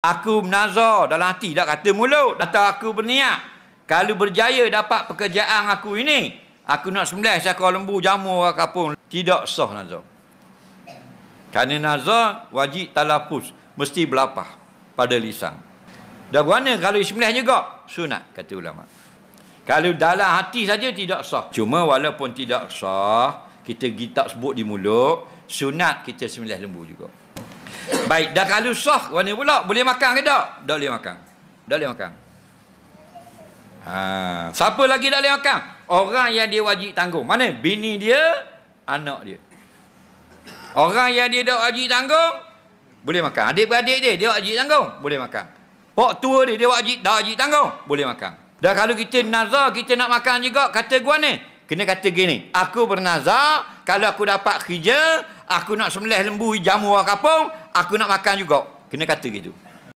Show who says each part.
Speaker 1: Aku bernazar dalam hati, tak kata mulut. Atau aku berniat, kalau berjaya dapat pekerjaan aku ini, aku nak sembelih seekor lembu, jamu orang kapung. Tidak sah nazar. Kerana nazar wajib talafuz, mesti berlapah pada lisan. Dan mana kalau sembelih juga? Sunat, kata ulama. Kalau dalam hati saja tidak sah. Cuma walaupun tidak sah, kita tak sebut di mulut, sunat kita sembelih lembu juga. Baik, dah kalau sah, mana pula? Boleh makan ke tak? Tak boleh makan. Tak boleh makan. Siapa lagi tak boleh makan? Orang yang dia wajib tanggung. Mana? Bini dia, anak dia. Orang yang dia tak wajib tanggung, boleh makan. Adik-beradik dia wajib tanggung, boleh makan. Pak tua dia tak wajib tanggung, boleh makan. Dan kalau kita nazar, kita nak makan juga, kata gua ni, kena kata gini, aku bernazar, kalau aku dapat kerja, aku nak sembelih lembu jamu orang kapung, aku nak makan juga. Kena kata gitu.